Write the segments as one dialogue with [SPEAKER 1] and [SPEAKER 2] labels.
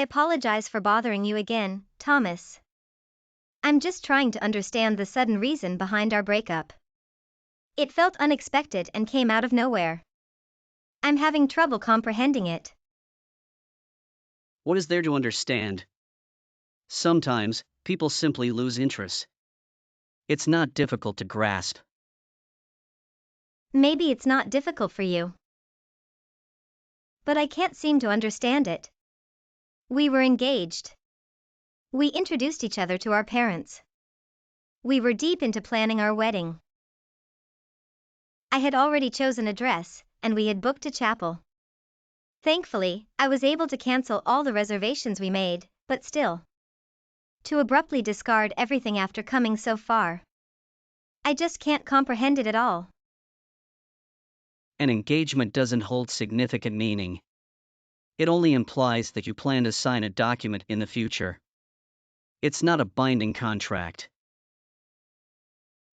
[SPEAKER 1] apologize for bothering you again, Thomas. I'm just trying to understand the sudden reason behind our breakup. It felt unexpected and came out of nowhere. I'm having trouble comprehending it.
[SPEAKER 2] What is there to understand? Sometimes, people simply lose interest. It's not difficult to grasp.
[SPEAKER 1] Maybe it's not difficult for you. But I can't seem to understand it. We were engaged. We introduced each other to our parents. We were deep into planning our wedding. I had already chosen a dress, and we had booked a chapel. Thankfully, I was able to cancel all the reservations we made, but still. To abruptly discard everything after coming so far. I just can't comprehend it at all.
[SPEAKER 2] An engagement doesn't hold significant meaning. It only implies that you plan to sign a document in the future. It's not a binding contract.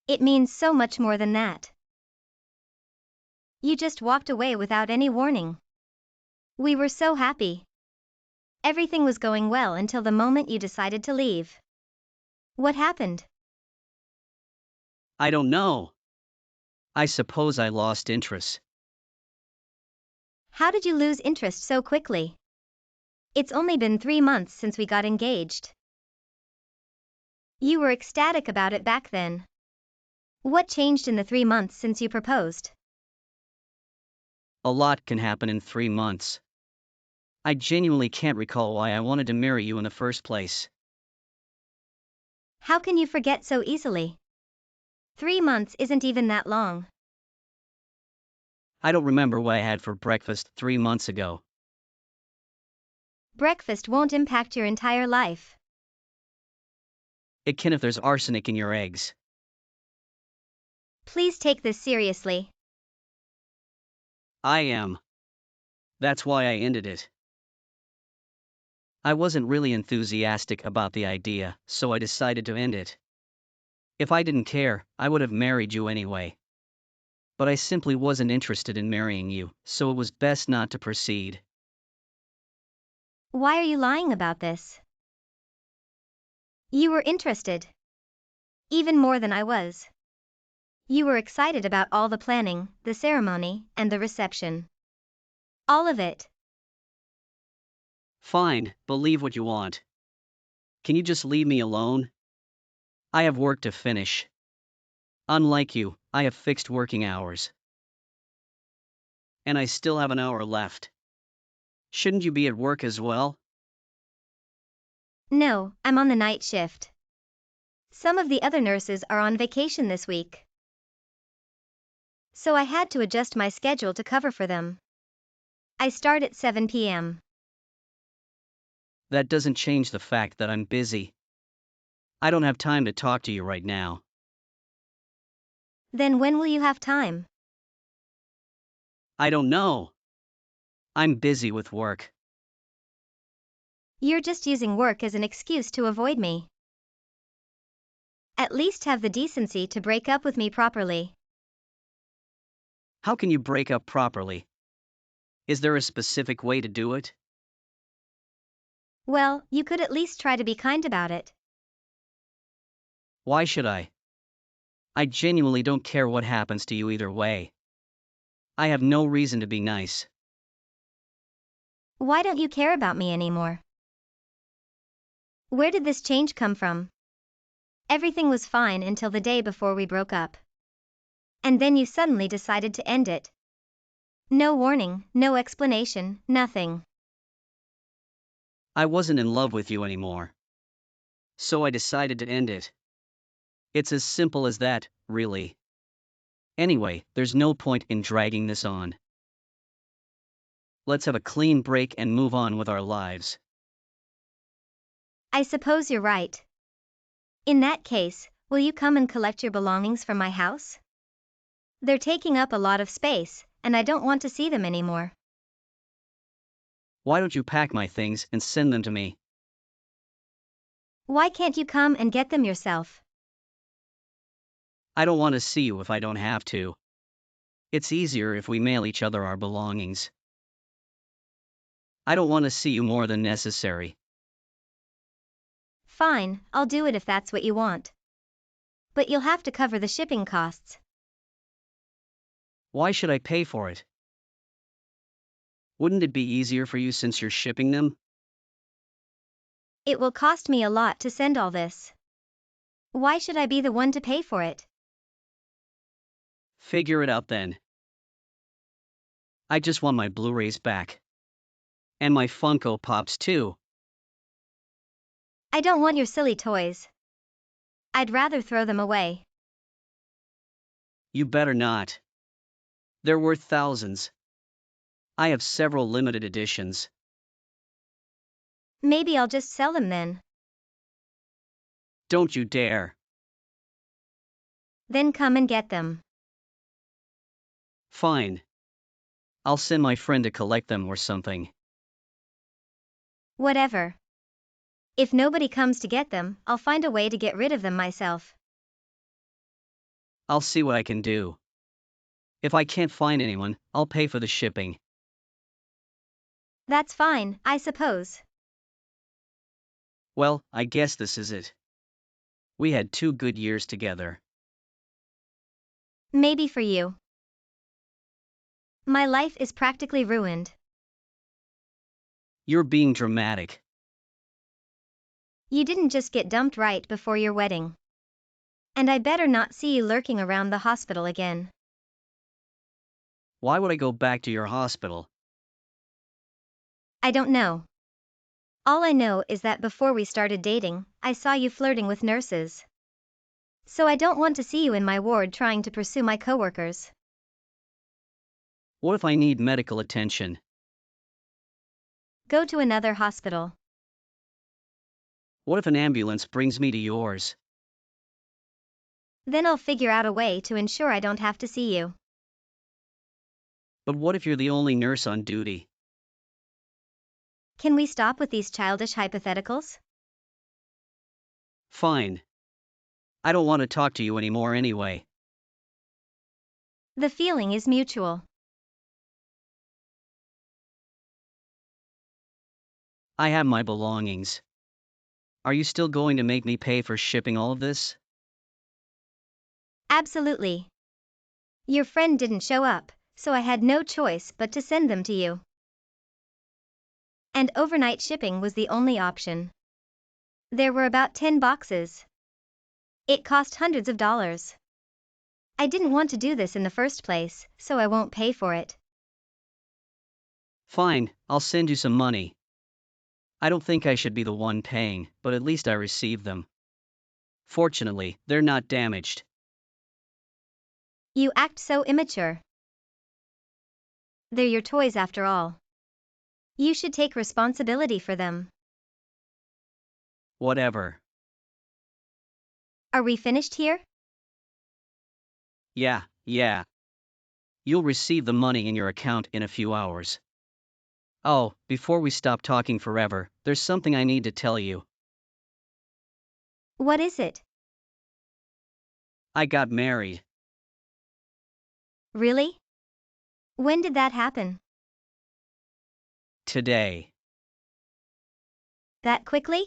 [SPEAKER 1] It means so much more than that. You just walked away without any warning. We were so happy. Everything was going well until the moment you decided to leave. What happened?
[SPEAKER 2] I don't know. I suppose I lost interest.
[SPEAKER 1] How did you lose interest so quickly? It's only been 3 months since we got engaged. You were ecstatic about it back then. What changed in the 3 months since you proposed?
[SPEAKER 2] A lot can happen in 3 months. I genuinely can't recall why I wanted to marry you in the first place.
[SPEAKER 1] How can you forget so easily? 3 months isn't even that long.
[SPEAKER 2] I don't remember what I had for breakfast 3 months ago.
[SPEAKER 1] Breakfast won't impact your entire life.
[SPEAKER 2] It can if there's arsenic in your eggs.
[SPEAKER 1] Please take this seriously.
[SPEAKER 2] I am. That's why I ended it. I wasn't really enthusiastic about the idea, so I decided to end it. If I didn't care, I would have married you anyway. But I simply wasn't interested in marrying you, so it was best not to proceed.
[SPEAKER 1] Why are you lying about this? You were interested. Even more than I was. You were excited about all the planning, the ceremony, and the reception. All of it.
[SPEAKER 2] Fine, believe what you want. Can you just leave me alone? I have work to finish. Unlike you, I have fixed working hours. And I still have an hour left. Shouldn't you be at work as well?
[SPEAKER 1] No, I'm on the night shift. Some of the other nurses are on vacation this week. So I had to adjust my schedule to cover for them. I start at 7 p.m.
[SPEAKER 2] That doesn't change the fact that I'm busy. I don't have time to talk to you right now.
[SPEAKER 1] Then when will you have time?
[SPEAKER 2] I don't know. I'm busy with work.
[SPEAKER 1] You're just using work as an excuse to avoid me. At least have the decency to break up with me properly.
[SPEAKER 2] How can you break up properly? Is there a specific way to do it?
[SPEAKER 1] Well, you could at least try to be kind about it.
[SPEAKER 2] Why should I? I genuinely don't care what happens to you either way. I have no reason to be nice.
[SPEAKER 1] Why don't you care about me anymore? Where did this change come from? Everything was fine until the day before we broke up. And then you suddenly decided to end it. No warning, no explanation, nothing.
[SPEAKER 2] I wasn't in love with you anymore. So I decided to end it. It's as simple as that, really. Anyway, there's no point in dragging this on. Let's have a clean break and move on with our lives.
[SPEAKER 1] I suppose you're right. In that case, will you come and collect your belongings from my house? They're taking up a lot of space, and I don't want to see them anymore.
[SPEAKER 2] Why don't you pack my things and send them to me?
[SPEAKER 1] Why can't you come and get them yourself?
[SPEAKER 2] I don't want to see you if I don't have to. It's easier if we mail each other our belongings. I don't want to see you more than necessary.
[SPEAKER 1] Fine, I'll do it if that's what you want. But you'll have to cover the shipping costs.
[SPEAKER 2] Why should I pay for it? Wouldn't it be easier for you since you're shipping them?
[SPEAKER 1] It will cost me a lot to send all this. Why should I be the one to pay for it?
[SPEAKER 2] Figure it out then. I just want my Blu-rays back. And my Funko Pops too.
[SPEAKER 1] I don't want your silly toys. I'd rather throw them away.
[SPEAKER 2] You better not. They're worth thousands. I have several limited editions.
[SPEAKER 1] Maybe I'll just sell them then.
[SPEAKER 2] Don't you dare.
[SPEAKER 1] Then come and get them.
[SPEAKER 2] Fine. I'll send my friend to collect them or something.
[SPEAKER 1] Whatever. If nobody comes to get them, I'll find a way to get rid of them myself.
[SPEAKER 2] I'll see what I can do. If I can't find anyone, I'll pay for the shipping.
[SPEAKER 1] That's fine, I suppose.
[SPEAKER 2] Well, I guess this is it. We had 2 good years together.
[SPEAKER 1] Maybe for you. My life is practically ruined.
[SPEAKER 2] You're being dramatic.
[SPEAKER 1] You didn't just get dumped right before your wedding. And I better not see you lurking around the hospital again.
[SPEAKER 2] Why would I go back to your hospital?
[SPEAKER 1] I don't know. All I know is that before we started dating, I saw you flirting with nurses. So I don't want to see you in my ward trying to pursue my coworkers.
[SPEAKER 2] What if I need medical attention?
[SPEAKER 1] Go to another hospital.
[SPEAKER 2] What if an ambulance brings me to yours?
[SPEAKER 1] Then I'll figure out a way to ensure I don't have to see you.
[SPEAKER 2] But what if you're the only nurse on duty?
[SPEAKER 1] Can we stop with these childish hypotheticals?
[SPEAKER 2] Fine. I don't want to talk to you anymore anyway.
[SPEAKER 1] The feeling is mutual.
[SPEAKER 2] I have my belongings. Are you still going to make me pay for shipping all of this?
[SPEAKER 1] Absolutely. Your friend didn't show up, so I had no choice but to send them to you. And overnight shipping was the only option. There were about 10 boxes. It cost hundreds of dollars. I didn't want to do this in the first place, so I won't pay for it.
[SPEAKER 2] Fine, I'll send you some money. I don't think I should be the one paying, but at least I received them. Fortunately, they're not damaged.
[SPEAKER 1] You act so immature. They're your toys after all. You should take responsibility for them.
[SPEAKER 2] Whatever.
[SPEAKER 1] Are we finished here?
[SPEAKER 2] Yeah. You'll receive the money in your account in a few hours. Oh, before we stop talking forever, there's something I need to tell you.
[SPEAKER 1] What is it?
[SPEAKER 2] I got married.
[SPEAKER 1] Really? When did that happen?
[SPEAKER 2] Today.
[SPEAKER 1] That quickly?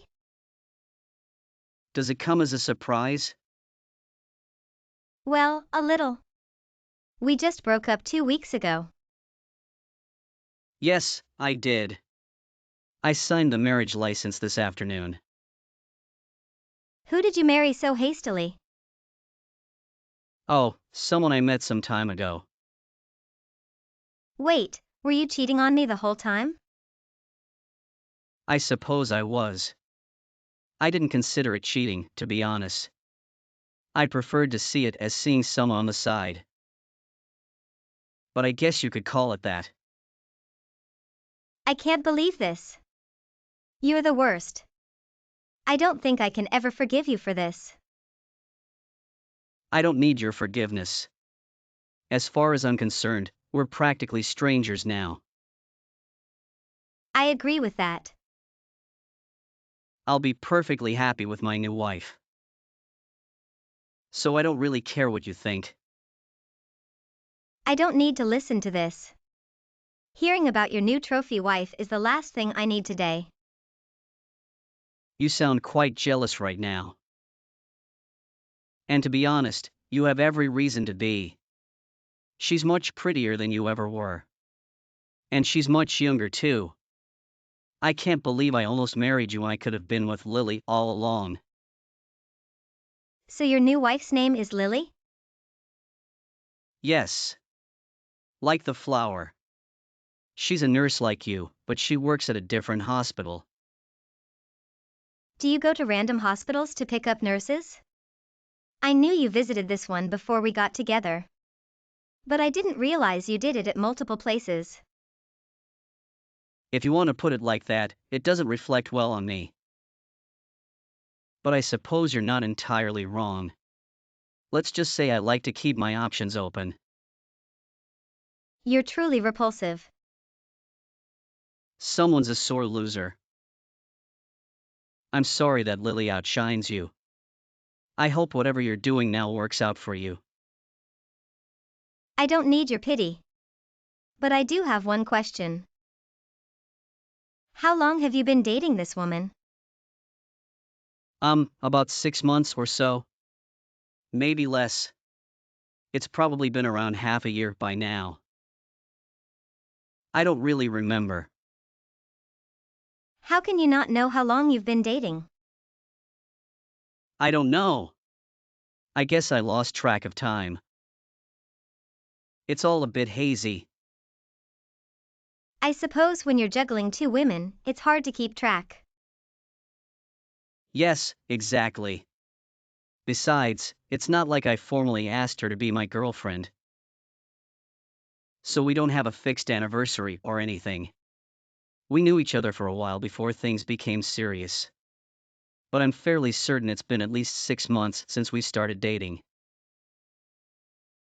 [SPEAKER 2] Does it come as a surprise?
[SPEAKER 1] Well, a little. We just broke up 2 weeks ago.
[SPEAKER 2] Yes, I did. I signed the marriage license this afternoon.
[SPEAKER 1] Who did you marry so hastily?
[SPEAKER 2] Oh, someone I met some time ago.
[SPEAKER 1] Wait, were you cheating on me the whole time?
[SPEAKER 2] I suppose I was. I didn't consider it cheating, to be honest. I preferred to see it as seeing someone on the side. But I guess you could call it that.
[SPEAKER 1] I can't believe this. You're the worst. I don't think I can ever forgive you for this.
[SPEAKER 2] I don't need your forgiveness. As far as I'm concerned, we're practically strangers now.
[SPEAKER 1] I agree with that.
[SPEAKER 2] I'll be perfectly happy with my new wife. So I don't really care what you think.
[SPEAKER 1] I don't need to listen to this. Hearing about your new trophy wife is the last thing I need today.
[SPEAKER 2] You sound quite jealous right now. And to be honest, you have every reason to be. She's much prettier than you ever were. And she's much younger too. I can't believe I almost married you when I could have been with Lily all along.
[SPEAKER 1] So your new wife's name is Lily?
[SPEAKER 2] Yes. Like the flower. She's a nurse like you, but she works at a different hospital.
[SPEAKER 1] Do you go to random hospitals to pick up nurses? I knew you visited this one before we got together. But I didn't realize you did it at multiple places.
[SPEAKER 2] If you want to put it like that, it doesn't reflect well on me. But I suppose you're not entirely wrong. Let's just say I like to keep my options open.
[SPEAKER 1] You're truly repulsive.
[SPEAKER 2] Someone's a sore loser. I'm sorry that Lily outshines you. I hope whatever you're doing now works out for you.
[SPEAKER 1] I don't need your pity. But I do have one question. How long have you been dating this woman?
[SPEAKER 2] About 6 months or so. Maybe less. It's probably been around half a year by now. I don't really remember.
[SPEAKER 1] How can you not know how long you've been dating?
[SPEAKER 2] I don't know. I guess I lost track of time. It's all a bit hazy.
[SPEAKER 1] I suppose when you're juggling two women, it's hard to keep track.
[SPEAKER 2] Yes, exactly. Besides, it's not like I formally asked her to be my girlfriend. So we don't have a fixed anniversary or anything. We knew each other for a while before things became serious. But I'm fairly certain it's been at least 6 months since we started dating.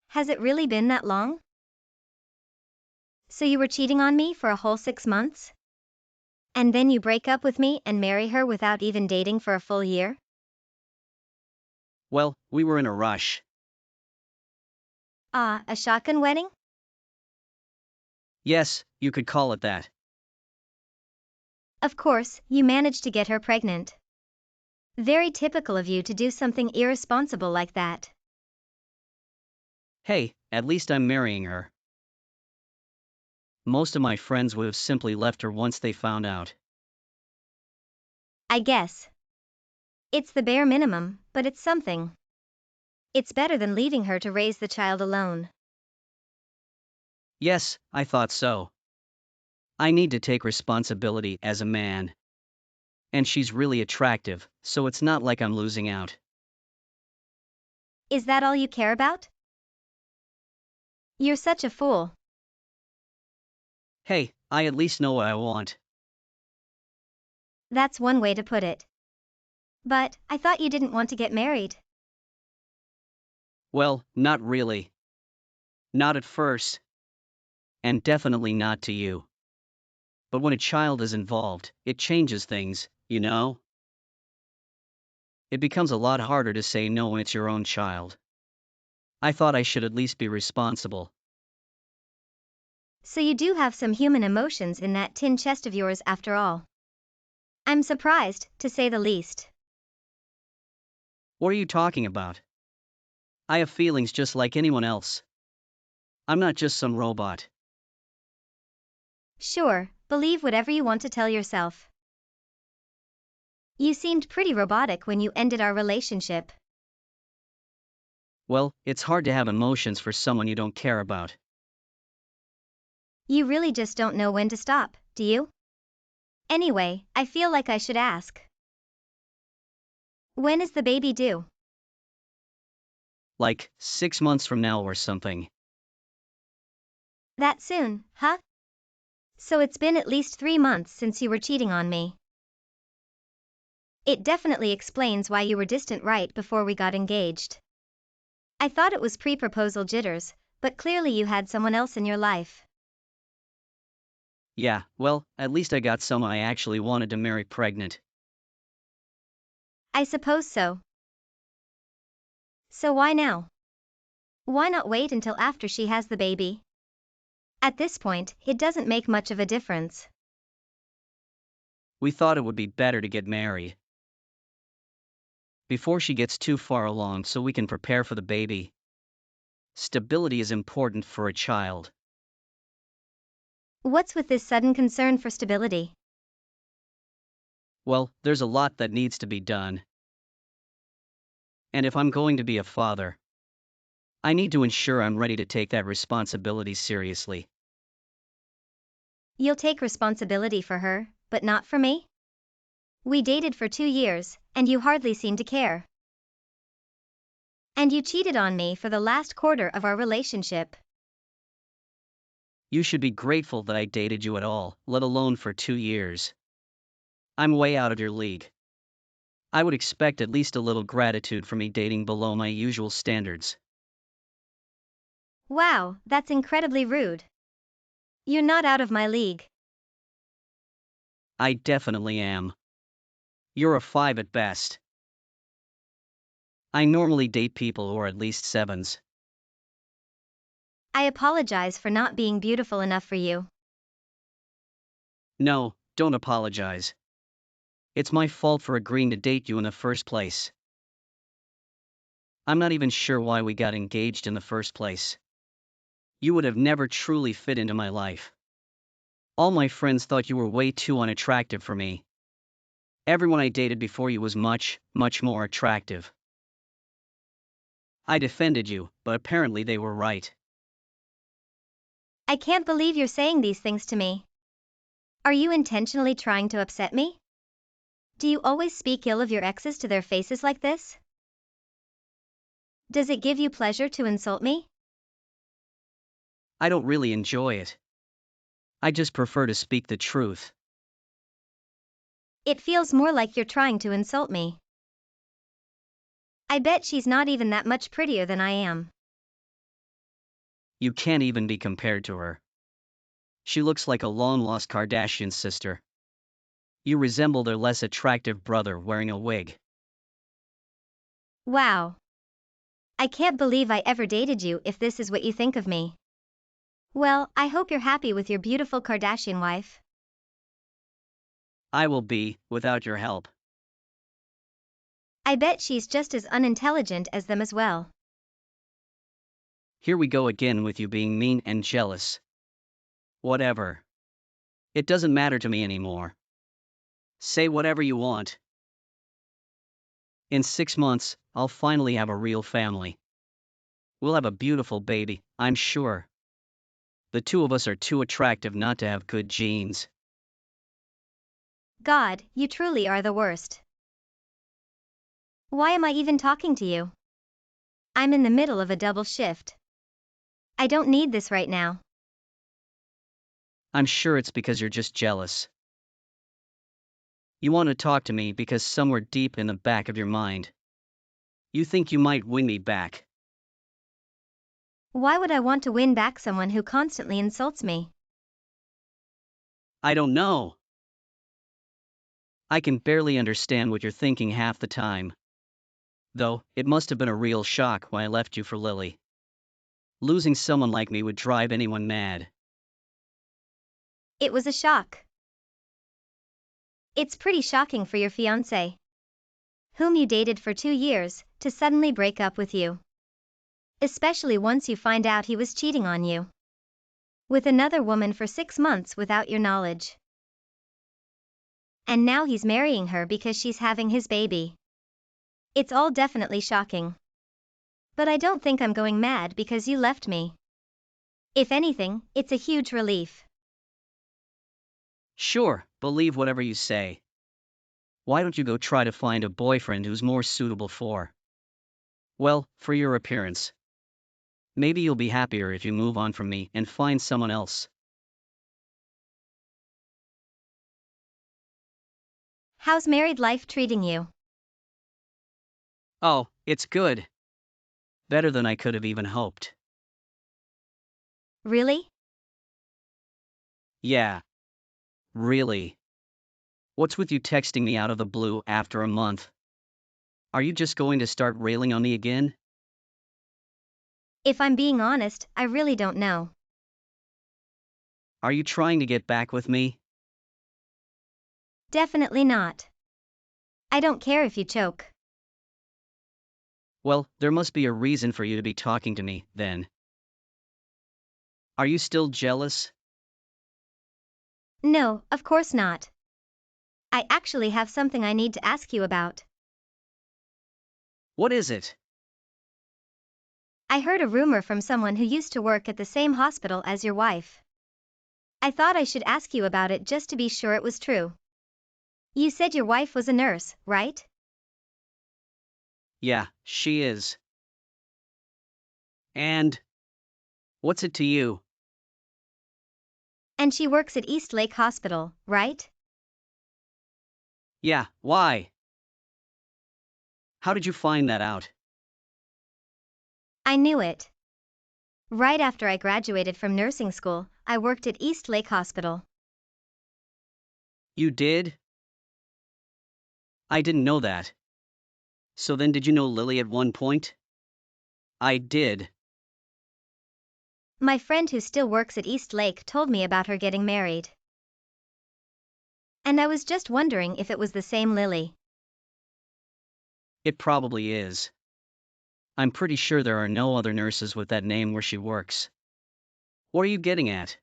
[SPEAKER 1] Has it really been that long? So you were cheating on me for a whole 6 months? And then you break up with me and marry her without even dating for a full year?
[SPEAKER 2] Well, we were in a rush.
[SPEAKER 1] Ah, a shotgun wedding?
[SPEAKER 2] Yes, you could call it that.
[SPEAKER 1] Of course, you managed to get her pregnant. Very typical of you to do something irresponsible like that.
[SPEAKER 2] Hey, at least I'm marrying her. Most of my friends would have simply left her once they found out.
[SPEAKER 1] I guess. It's the bare minimum, but it's something. It's better than leaving her to raise the child alone.
[SPEAKER 2] Yes, I thought so. I need to take responsibility as a man. And she's really attractive, so it's not like I'm losing out.
[SPEAKER 1] Is that all you care about? You're such a fool.
[SPEAKER 2] Hey, I at least know what I want.
[SPEAKER 1] That's one way to put it. But, I thought you didn't want to get married.
[SPEAKER 2] Well, not really. Not at first. And definitely not to you. But when a child is involved, it changes things, you know? It becomes a lot harder to say no when it's your own child. I thought I should at least be responsible.
[SPEAKER 1] So you do have some human emotions in that tin chest of yours after all. I'm surprised, to say the least.
[SPEAKER 2] What are you talking about? I have feelings just like anyone else. I'm not just some robot.
[SPEAKER 1] Sure, believe whatever you want to tell yourself. You seemed pretty robotic when you ended our relationship.
[SPEAKER 2] Well, it's hard to have emotions for someone you don't care about.
[SPEAKER 1] You really just don't know when to stop, do you? Anyway, I feel like I should ask. When is the baby due?
[SPEAKER 2] Like, 6 months from now or something.
[SPEAKER 1] That soon, huh? So it's been at least 3 months since you were cheating on me. It definitely explains why you were distant right before we got engaged. I thought it was pre-proposal jitters, but clearly you had someone else in your life.
[SPEAKER 2] Yeah, well, at least I got someone I actually wanted to marry pregnant.
[SPEAKER 1] I suppose so. So why now? Why not wait until after she has the baby? At this point, it doesn't make much of a difference.
[SPEAKER 2] We thought it would be better to get married before she gets too far along so we can prepare for the baby. Stability is important for a child.
[SPEAKER 1] What's with this sudden concern for stability?
[SPEAKER 2] Well, there's a lot that needs to be done. And if I'm going to be a father, I need to ensure I'm ready to take that responsibility seriously.
[SPEAKER 1] You'll take responsibility for her, but not for me? We dated for 2 years, and you hardly seemed to care. And you cheated on me for the last quarter of our relationship.
[SPEAKER 2] You should be grateful that I dated you at all, let alone for 2 years. I'm way out of your league. I would expect at least a little gratitude for me dating below my usual standards.
[SPEAKER 1] Wow, that's incredibly rude. You're not out of my league.
[SPEAKER 2] I definitely am. You're a 5 at best. I normally date people who are at least 7s.
[SPEAKER 1] I apologize for not being beautiful enough for you.
[SPEAKER 2] No, don't apologize. It's my fault for agreeing to date you in the first place. I'm not even sure why we got engaged in the first place. You would have never truly fit into my life. All my friends thought you were way too unattractive for me. Everyone I dated before you was much, much more attractive. I defended you, but apparently they were right.
[SPEAKER 1] I can't believe you're saying these things to me. Are you intentionally trying to upset me? Do you always speak ill of your exes to their faces like this? Does it give you pleasure to insult me?
[SPEAKER 2] I don't really enjoy it. I just prefer to speak the truth.
[SPEAKER 1] It feels more like you're trying to insult me. I bet she's not even that much prettier than I am.
[SPEAKER 2] You can't even be compared to her. She looks like a long-lost Kardashian sister. You resemble their less attractive brother wearing a wig.
[SPEAKER 1] Wow. I can't believe I ever dated you if this is what you think of me. Well, I hope you're happy with your beautiful Kardashian wife.
[SPEAKER 2] I will be, without your help.
[SPEAKER 1] I bet she's just as unintelligent as them as well.
[SPEAKER 2] Here we go again with you being mean and jealous. Whatever. It doesn't matter to me anymore. Say whatever you want. In 6 months, I'll finally have a real family. We'll have a beautiful baby, I'm sure. The two of us are too attractive not to have good genes.
[SPEAKER 1] God, you truly are the worst. Why am I even talking to you? I'm in the middle of a double shift. I don't need this right now.
[SPEAKER 2] I'm sure it's because you're just jealous. You want to talk to me because somewhere deep in the back of your mind, you think you might win me back.
[SPEAKER 1] Why would I want to win back someone who constantly insults me?
[SPEAKER 2] I don't know. I can barely understand what you're thinking half the time. Though, it must have been a real shock when I left you for Lily. Losing someone like me would drive anyone mad.
[SPEAKER 1] It was a shock. It's pretty shocking for your fiancé, whom you dated for 2 years, to suddenly break up with you. Especially once you find out he was cheating on you with another woman for 6 months without your knowledge. And now he's marrying her because she's having his baby. It's all definitely shocking. But I don't think I'm going mad because you left me. If anything, it's a huge relief.
[SPEAKER 2] Sure, believe whatever you say. Why don't you go try to find a boyfriend who's more suitable for your appearance? Maybe you'll be happier if you move on from me and find someone else.
[SPEAKER 1] How's married life treating you?
[SPEAKER 2] Oh, it's good. Better than I could have even hoped.
[SPEAKER 1] Really?
[SPEAKER 2] Yeah. Really. What's with you texting me out of the blue after a month? Are you just going to start railing on me again?
[SPEAKER 1] If I'm being honest, I really don't know.
[SPEAKER 2] Are you trying to get back with me?
[SPEAKER 1] Definitely not. I don't care if you choke.
[SPEAKER 2] Well, there must be a reason for you to be talking to me, then. Are you still jealous?
[SPEAKER 1] No, of course not. I actually have something I need to ask you about.
[SPEAKER 2] What is it?
[SPEAKER 1] I heard a rumor from someone who used to work at the same hospital as your wife. I thought I should ask you about it just to be sure it was true. You said your wife was a nurse, right?
[SPEAKER 2] Yeah, she is. And what's it to you?
[SPEAKER 1] And she works at East Lake Hospital, right?
[SPEAKER 2] Yeah, why? How did you find that out?
[SPEAKER 1] I knew it. Right after I graduated from nursing school, I worked at East Lake Hospital.
[SPEAKER 2] You did? I didn't know that. So then did you know Lily at one point? I did.
[SPEAKER 1] My friend who still works at East Lake told me about her getting married. And I was just wondering if it was the same Lily.
[SPEAKER 2] It probably is. I'm pretty sure there are no other nurses with that name where she works. What are you getting at?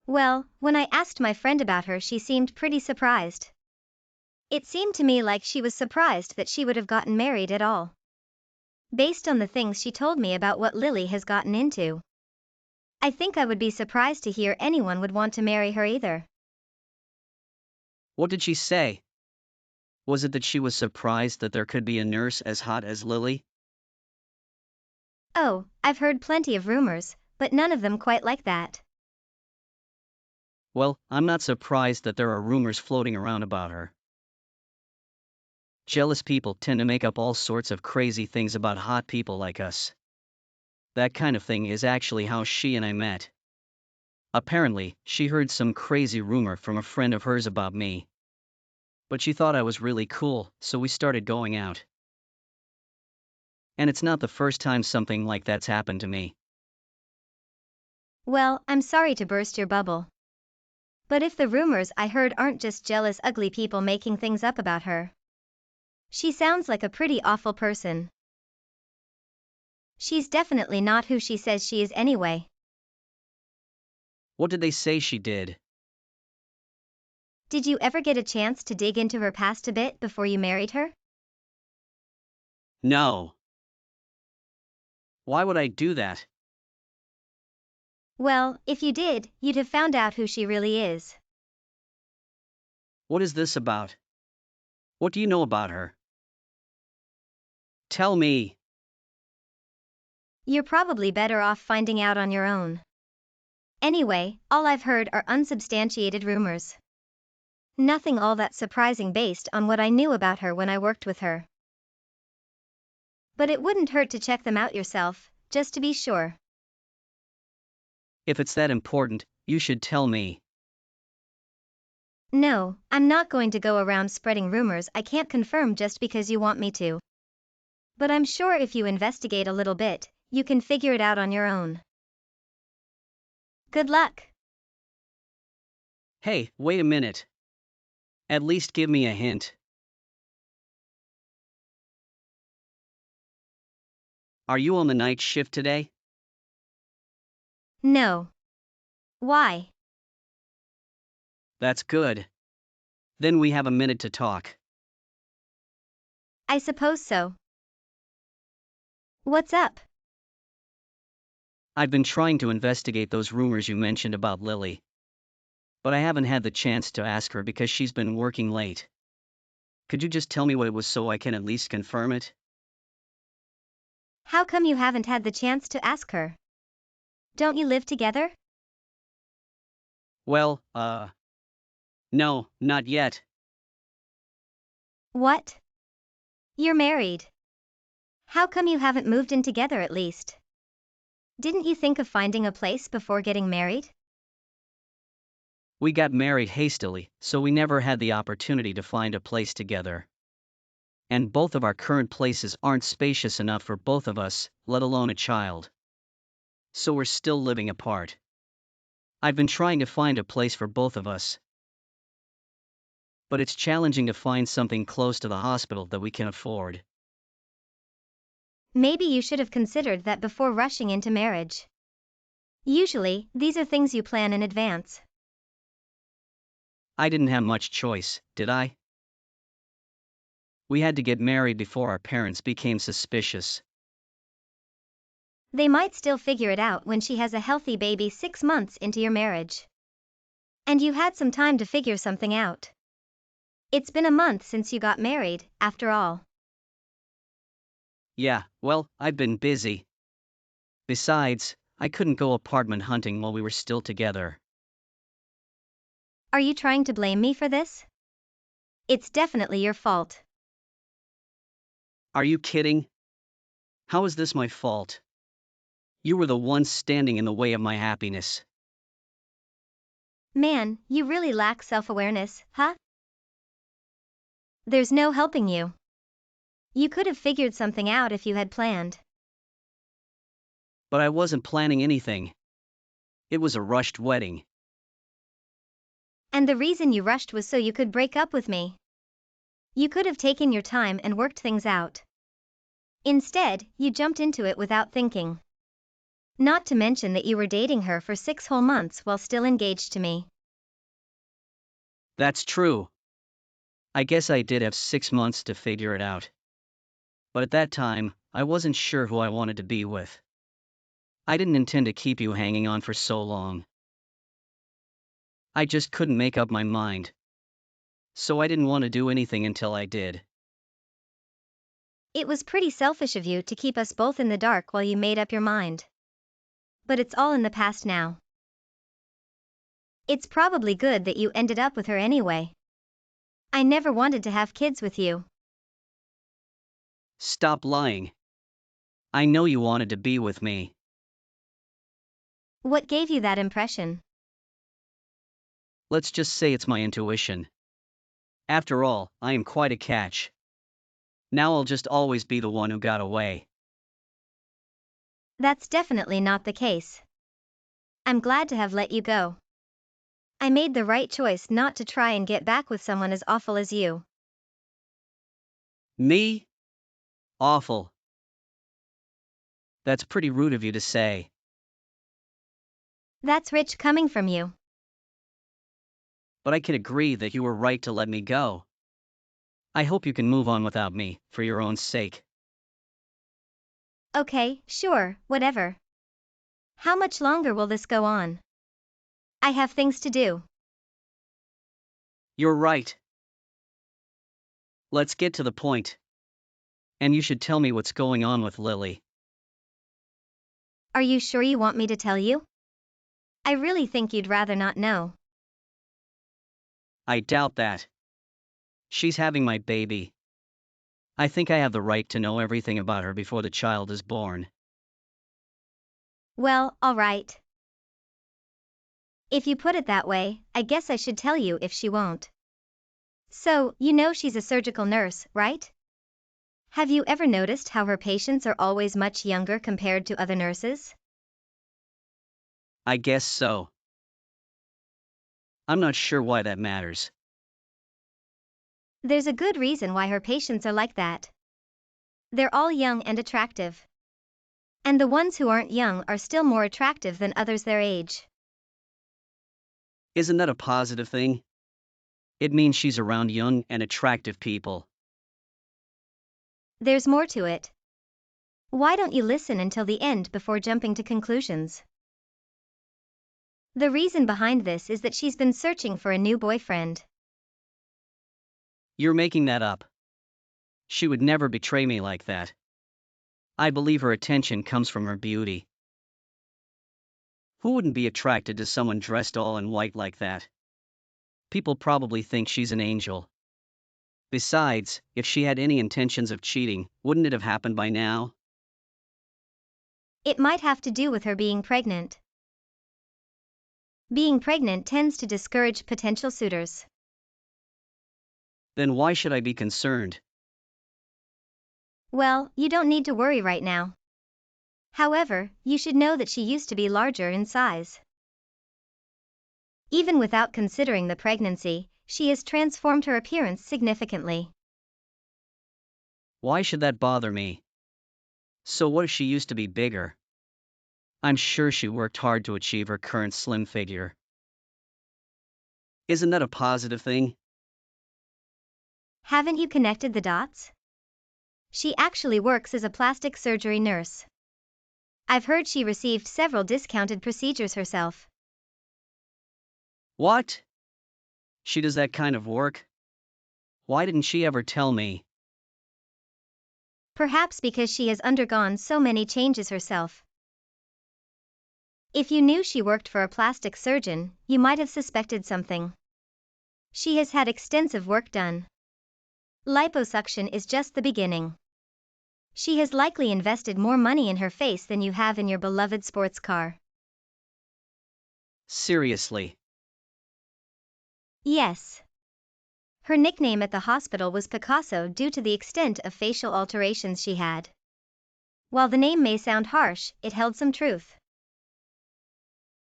[SPEAKER 1] Well, when I asked my friend about her, she seemed pretty surprised. It seemed to me like she was surprised that she would have gotten married at all. Based on the things she told me about what Lily has gotten into. I think I would be surprised to hear anyone would want to marry her either.
[SPEAKER 2] What did she say? Was it that she was surprised that there could be a nurse as hot as Lily?
[SPEAKER 1] Oh, I've heard plenty of rumors, but none of them quite like that.
[SPEAKER 2] Well, I'm not surprised that there are rumors floating around about her. Jealous people tend to make up all sorts of crazy things about hot people like us. That kind of thing is actually how she and I met. Apparently, she heard some crazy rumor from a friend of hers about me. But she thought I was really cool, so we started going out. And it's not the first time something like that's happened to me.
[SPEAKER 1] Well, I'm sorry to burst your bubble. But if the rumors I heard aren't just jealous, ugly people making things up about her. She sounds like a pretty awful person. She's definitely not who she says she is anyway.
[SPEAKER 2] What did they say she did?
[SPEAKER 1] Did you ever get a chance to dig into her past a bit before you married her?
[SPEAKER 2] No. Why would I do that?
[SPEAKER 1] Well, if you did, you'd have found out who she really is.
[SPEAKER 2] What is this about? What do you know about her? Tell me.
[SPEAKER 1] You're probably better off finding out on your own. Anyway, all I've heard are unsubstantiated rumors. Nothing all that surprising based on what I knew about her when I worked with her. But it wouldn't hurt to check them out yourself, just to be sure.
[SPEAKER 2] If it's that important, you should tell me.
[SPEAKER 1] No, I'm not going to go around spreading rumors I can't confirm just because you want me to. But I'm sure if you investigate a little bit, you can figure it out on your own. Good luck.
[SPEAKER 2] Hey, wait a minute. At least give me a hint. Are you on the night shift today?
[SPEAKER 1] No. Why?
[SPEAKER 2] That's good. Then we have a minute to talk.
[SPEAKER 1] I suppose so. What's up?
[SPEAKER 2] I've been trying to investigate those rumors you mentioned about Lily. But I haven't had the chance to ask her because she's been working late. Could you just tell me what it was so I can at least confirm it?
[SPEAKER 1] How come you haven't had the chance to ask her? Don't you live together?
[SPEAKER 2] Well, no, not yet.
[SPEAKER 1] What? You're married. How come you haven't moved in together at least? Didn't you think of finding a place before getting married?
[SPEAKER 2] We got married hastily, so we never had the opportunity to find a place together. And both of our current places aren't spacious enough for both of us, let alone a child. So we're still living apart. I've been trying to find a place for both of us. But it's challenging to find something close to the hospital that we can afford.
[SPEAKER 1] Maybe you should have considered that before rushing into marriage. Usually, these are things you plan in advance.
[SPEAKER 2] I didn't have much choice, did I? We had to get married before our parents became suspicious.
[SPEAKER 1] They might still figure it out when she has a healthy baby 6 months into your marriage. And you had some time to figure something out. It's been a month since you got married, after all.
[SPEAKER 2] Yeah, well, I've been busy. Besides, I couldn't go apartment hunting while we were still together.
[SPEAKER 1] Are you trying to blame me for this? It's definitely your fault.
[SPEAKER 2] Are you kidding? How is this my fault? You were the one standing in the way of my happiness.
[SPEAKER 1] Man, you really lack self-awareness, huh? There's no helping you. You could have figured something out if you had planned.
[SPEAKER 2] But I wasn't planning anything. It was a rushed wedding.
[SPEAKER 1] And the reason you rushed was so you could break up with me. You could have taken your time and worked things out. Instead, you jumped into it without thinking. Not to mention that you were dating her for 6 whole months while still engaged to me.
[SPEAKER 2] That's true. I guess I did have 6 months to figure it out. But at that time, I wasn't sure who I wanted to be with. I didn't intend to keep you hanging on for so long. I just couldn't make up my mind. So I didn't want to do anything until I did.
[SPEAKER 1] It was pretty selfish of you to keep us both in the dark while you made up your mind. But it's all in the past now. It's probably good that you ended up with her anyway. I never wanted to have kids with you.
[SPEAKER 2] Stop lying. I know you wanted to be with me.
[SPEAKER 1] What gave you that impression?
[SPEAKER 2] Let's just say it's my intuition. After all, I am quite a catch. Now I'll just always be the one who got away.
[SPEAKER 1] That's definitely not the case. I'm glad to have let you go. I made the right choice not to try and get back with someone as awful as you.
[SPEAKER 2] Me? Awful. That's pretty rude of you to say.
[SPEAKER 1] That's rich coming from you.
[SPEAKER 2] But I can agree that you were right to let me go. I hope you can move on without me, for your own sake.
[SPEAKER 1] Okay, sure, whatever. How much longer will this go on? I have things to do.
[SPEAKER 2] You're right. Let's get to the point. And you should tell me what's going on with Lily.
[SPEAKER 1] Are you sure you want me to tell you? I really think you'd rather not know.
[SPEAKER 2] I doubt that. She's having my baby. I think I have the right to know everything about her before the child is born.
[SPEAKER 1] Well, all right. If you put it that way, I guess I should tell you if she won't. So, you know she's a surgical nurse, right? Have you ever noticed how her patients are always much younger compared to other nurses?
[SPEAKER 2] I guess so. I'm not sure why that matters.
[SPEAKER 1] There's a good reason why her patients are like that. They're all young and attractive. And the ones who aren't young are still more attractive than others their age.
[SPEAKER 2] Isn't that a positive thing? It means she's around young and attractive people.
[SPEAKER 1] There's more to it. Why don't you listen until the end before jumping to conclusions? The reason behind this is that she's been searching for a new boyfriend.
[SPEAKER 2] You're making that up. She would never betray me like that. I believe her attention comes from her beauty. Who wouldn't be attracted to someone dressed all in white like that? People probably think she's an angel. Besides, if she had any intentions of cheating, wouldn't it have happened by now?
[SPEAKER 1] It might have to do with her being pregnant. Being pregnant tends to discourage potential suitors.
[SPEAKER 2] Then why should I be concerned?
[SPEAKER 1] Well, you don't need to worry right now. However, you should know that she used to be larger in size. Even without considering the pregnancy, she has transformed her appearance significantly.
[SPEAKER 2] Why should that bother me? So what if she used to be bigger? I'm sure she worked hard to achieve her current slim figure. Isn't that a positive thing?
[SPEAKER 1] Haven't you connected the dots? She actually works as a plastic surgery nurse. I've heard she received several discounted procedures herself.
[SPEAKER 2] What? She does that kind of work? Why didn't she ever tell me?
[SPEAKER 1] Perhaps because she has undergone so many changes herself. If you knew she worked for a plastic surgeon, you might have suspected something. She has had extensive work done. Liposuction is just the beginning. She has likely invested more money in her face than you have in your beloved sports car.
[SPEAKER 2] Seriously.
[SPEAKER 1] Yes. Her nickname at the hospital was Picasso due to the extent of facial alterations she had. While the name may sound harsh, it held some truth.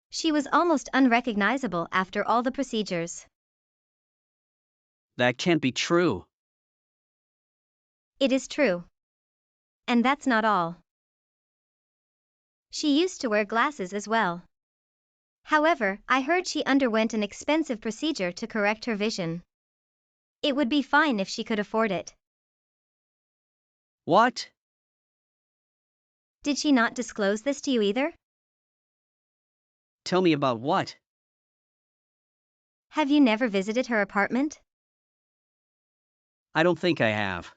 [SPEAKER 1] She was almost unrecognizable after all the procedures.
[SPEAKER 2] That can't be true.
[SPEAKER 1] It is true. And that's not all. She used to wear glasses as well. However, I heard she underwent an expensive procedure to correct her vision. It would be fine if she could afford it.
[SPEAKER 2] What?
[SPEAKER 1] Did she not disclose this to you either?
[SPEAKER 2] Tell me about what?
[SPEAKER 1] Have you never visited her apartment?
[SPEAKER 2] I don't think I have.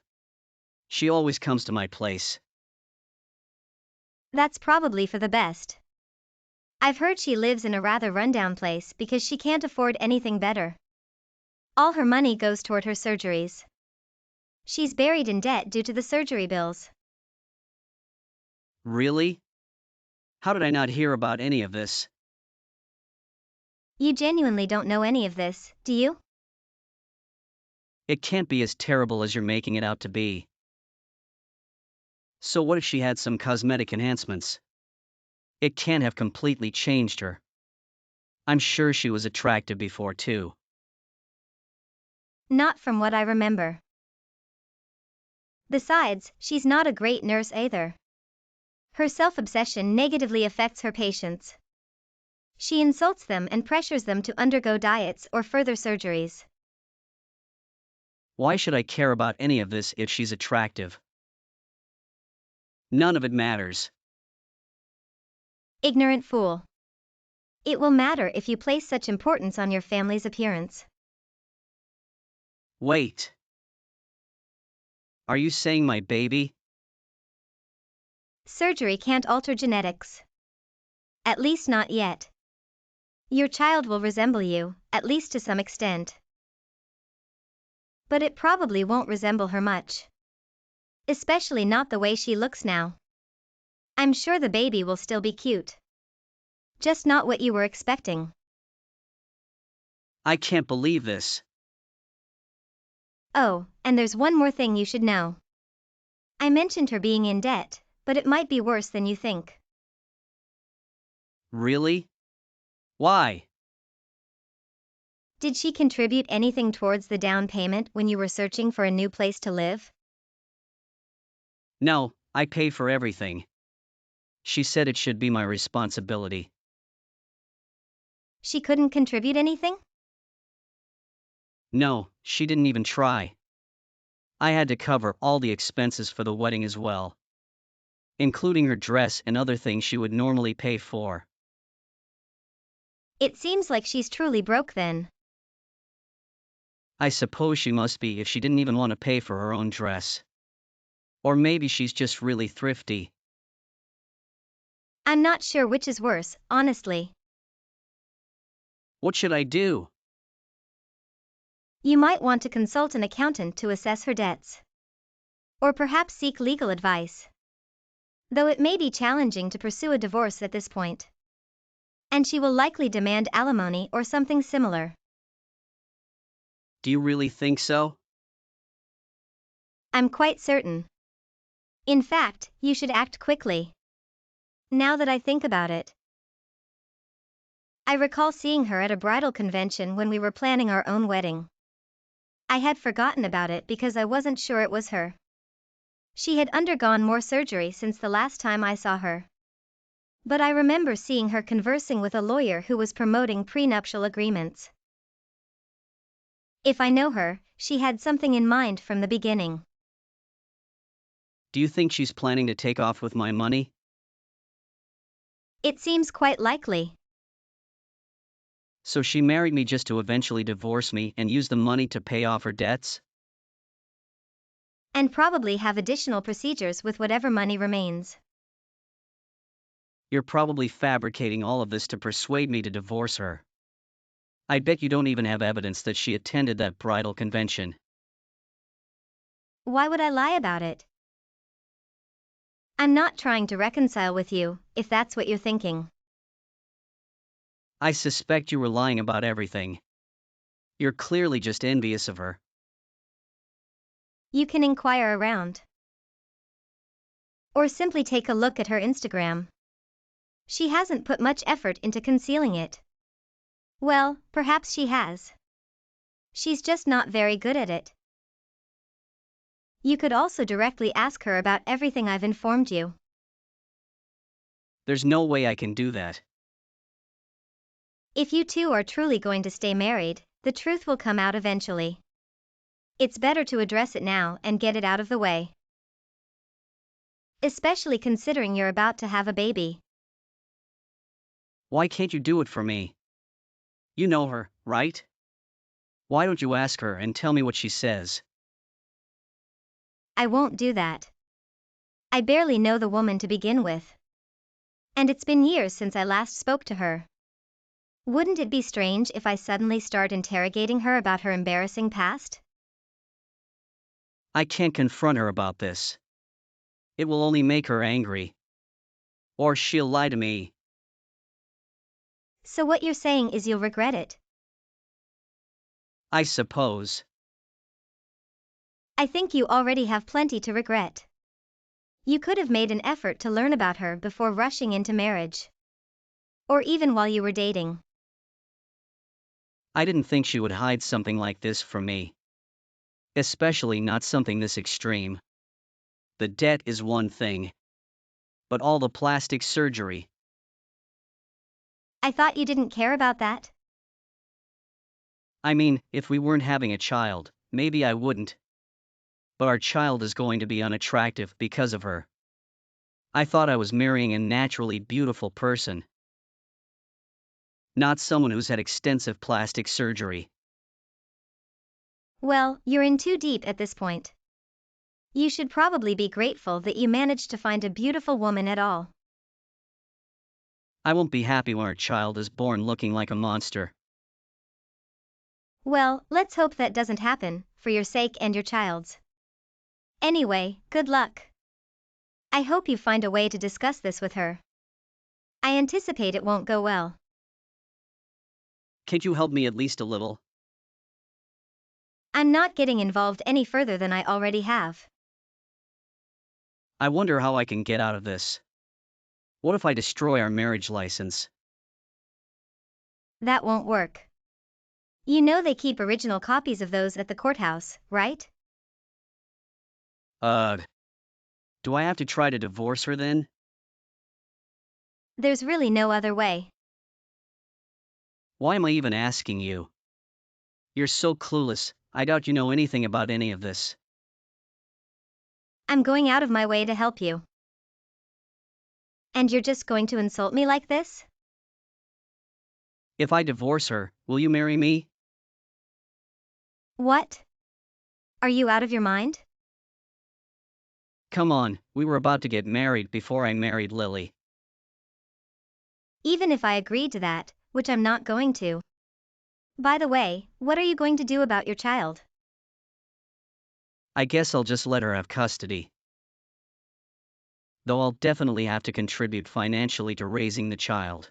[SPEAKER 2] She always comes to my place.
[SPEAKER 1] That's probably for the best. I've heard she lives in a rather rundown place because she can't afford anything better. All her money goes toward her surgeries. She's buried in debt due to the surgery bills.
[SPEAKER 2] Really? How did I not hear about any of this?
[SPEAKER 1] You genuinely don't know any of this, do you?
[SPEAKER 2] It can't be as terrible as you're making it out to be. So what if she had some cosmetic enhancements? It can't have completely changed her. I'm sure she was attractive before too.
[SPEAKER 1] Not from what I remember. Besides, she's not a great nurse either. Her self-obsession negatively affects her patients. She insults them and pressures them to undergo diets or further surgeries.
[SPEAKER 2] Why should I care about any of this if she's attractive? None of it matters.
[SPEAKER 1] Ignorant fool. It will matter if you place such importance on your family's appearance.
[SPEAKER 2] Wait. Are you saying my baby?
[SPEAKER 1] Surgery can't alter genetics. At least not yet. Your child will resemble you, at least to some extent. But it probably won't resemble her much. Especially not the way she looks now. I'm sure the baby will still be cute. Just not what you were expecting.
[SPEAKER 2] I can't believe this.
[SPEAKER 1] Oh, and there's one more thing you should know. I mentioned her being in debt, but it might be worse than you think.
[SPEAKER 2] Really? Why?
[SPEAKER 1] Did she contribute anything towards the down payment when you were searching for a new place to live?
[SPEAKER 2] No, I pay for everything. She said it should be my responsibility.
[SPEAKER 1] She couldn't contribute anything?
[SPEAKER 2] No, she didn't even try. I had to cover all the expenses for the wedding as well, including her dress and other things she would normally pay for.
[SPEAKER 1] It seems like she's truly broke then.
[SPEAKER 2] I suppose she must be if she didn't even want to pay for her own dress. Or maybe she's just really thrifty.
[SPEAKER 1] I'm not sure which is worse, honestly.
[SPEAKER 2] What should I do?
[SPEAKER 1] You might want to consult an accountant to assess her debts. Or perhaps seek legal advice. Though it may be challenging to pursue a divorce at this point. And she will likely demand alimony or something similar.
[SPEAKER 2] Do you really think so?
[SPEAKER 1] I'm quite certain. In fact, you should act quickly. Now that I think about it. I recall seeing her at a bridal convention when we were planning our own wedding. I had forgotten about it because I wasn't sure it was her. She had undergone more surgery since the last time I saw her. But I remember seeing her conversing with a lawyer who was promoting prenuptial agreements. If I know her, she had something in mind from the beginning.
[SPEAKER 2] Do you think she's planning to take off with my money?
[SPEAKER 1] It seems quite likely.
[SPEAKER 2] So she married me just to eventually divorce me and use the money to pay off her debts?
[SPEAKER 1] And probably have additional procedures with whatever money remains.
[SPEAKER 2] You're probably fabricating all of this to persuade me to divorce her. I bet you don't even have evidence that she attended that bridal convention.
[SPEAKER 1] Why would I lie about it? I'm not trying to reconcile with you, if that's what you're thinking.
[SPEAKER 2] I suspect you were lying about everything. You're clearly just envious of her.
[SPEAKER 1] You can inquire around. Or simply take a look at her Instagram. She hasn't put much effort into concealing it. Well, perhaps she has. She's just not very good at it. You could also directly ask her about everything I've informed you.
[SPEAKER 2] There's no way I can do that.
[SPEAKER 1] If you two are truly going to stay married, the truth will come out eventually. It's better to address it now and get it out of the way. Especially considering you're about to have a baby.
[SPEAKER 2] Why can't you do it for me? You know her, right? Why don't you ask her and tell me what she says?
[SPEAKER 1] I won't do that. I barely know the woman to begin with. And it's been years since I last spoke to her. Wouldn't it be strange if I suddenly start interrogating her about her embarrassing past?
[SPEAKER 2] I can't confront her about this. It will only make her angry. Or she'll lie to me.
[SPEAKER 1] So what you're saying is you'll regret it.
[SPEAKER 2] I suppose.
[SPEAKER 1] I think you already have plenty to regret. You could have made an effort to learn about her before rushing into marriage. Or even while you were dating.
[SPEAKER 2] I didn't think she would hide something like this from me. Especially not something this extreme. The debt is one thing. But all the plastic surgery.
[SPEAKER 1] I thought you didn't care about that.
[SPEAKER 2] I mean, if we weren't having a child, maybe I wouldn't. But our child is going to be unattractive because of her. I thought I was marrying a naturally beautiful person. Not someone who's had extensive plastic surgery.
[SPEAKER 1] Well, you're in too deep at this point. You should probably be grateful that you managed to find a beautiful woman at all.
[SPEAKER 2] I won't be happy when our child is born looking like a monster.
[SPEAKER 1] Well, let's hope that doesn't happen, for your sake and your child's. Anyway, good luck. I hope you find a way to discuss this with her. I anticipate it won't go well.
[SPEAKER 2] Can't you help me at least a little?
[SPEAKER 1] I'm not getting involved any further than I already have.
[SPEAKER 2] I wonder how I can get out of this. What if I destroy our marriage license?
[SPEAKER 1] That won't work. You know they keep original copies of those at the courthouse, right?
[SPEAKER 2] Do I have to try to divorce her then?
[SPEAKER 1] There's really no other way.
[SPEAKER 2] Why am I even asking you? You're so clueless, I doubt you know anything about any of this.
[SPEAKER 1] I'm going out of my way to help you. And you're just going to insult me like this?
[SPEAKER 2] If I divorce her, will you marry me?
[SPEAKER 1] What? Are you out of your mind?
[SPEAKER 2] Come on, we were about to get married before I married Lily.
[SPEAKER 1] Even if I agreed to that, which I'm not going to. By the way, what are you going to do about your child?
[SPEAKER 2] I guess I'll just let her have custody. Though I'll definitely have to contribute financially to raising the child.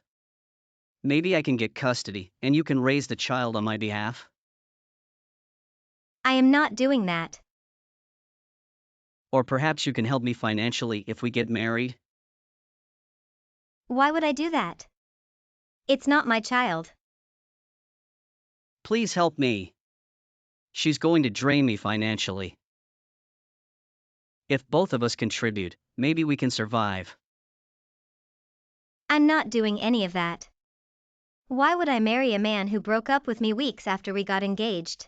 [SPEAKER 2] Maybe I can get custody, and you can raise the child on my behalf?
[SPEAKER 1] I am not doing that.
[SPEAKER 2] Or perhaps you can help me financially if we get married?
[SPEAKER 1] Why would I do that? It's not my child.
[SPEAKER 2] Please help me. She's going to drain me financially. If both of us contribute, maybe we can survive.
[SPEAKER 1] I'm not doing any of that. Why would I marry a man who broke up with me weeks after we got engaged?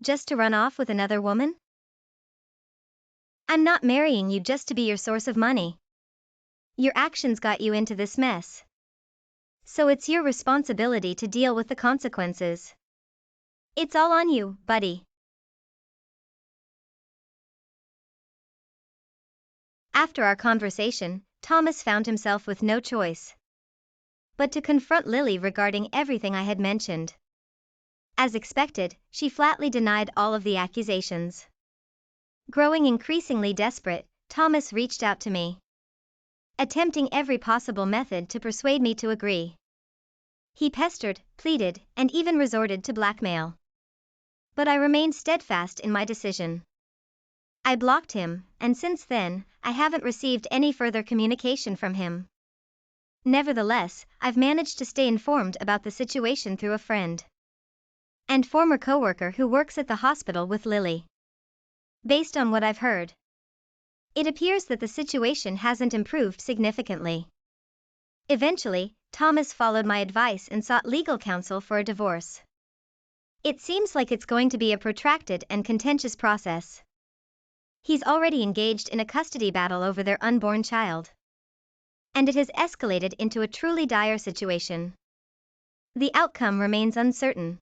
[SPEAKER 1] Just to run off with another woman? I'm not marrying you just to be your source of money. Your actions got you into this mess. So it's your responsibility to deal with the consequences. It's all on you, buddy. After our conversation, Thomas found himself with no choice but to confront Lily regarding everything I had mentioned. As expected, she flatly denied all of the accusations. Growing increasingly desperate, Thomas reached out to me, attempting every possible method to persuade me to agree. He pestered, pleaded, and even resorted to blackmail. But I remained steadfast in my decision. I blocked him, and since then, I haven't received any further communication from him. Nevertheless, I've managed to stay informed about the situation through a friend and former coworker who works at the hospital with Lily. Based on what I've heard, it appears that the situation hasn't improved significantly. Eventually, Thomas followed my advice and sought legal counsel for a divorce. It seems like it's going to be a protracted and contentious process. He's already engaged in a custody battle over their unborn child, and it has escalated into a truly dire situation. The outcome remains uncertain.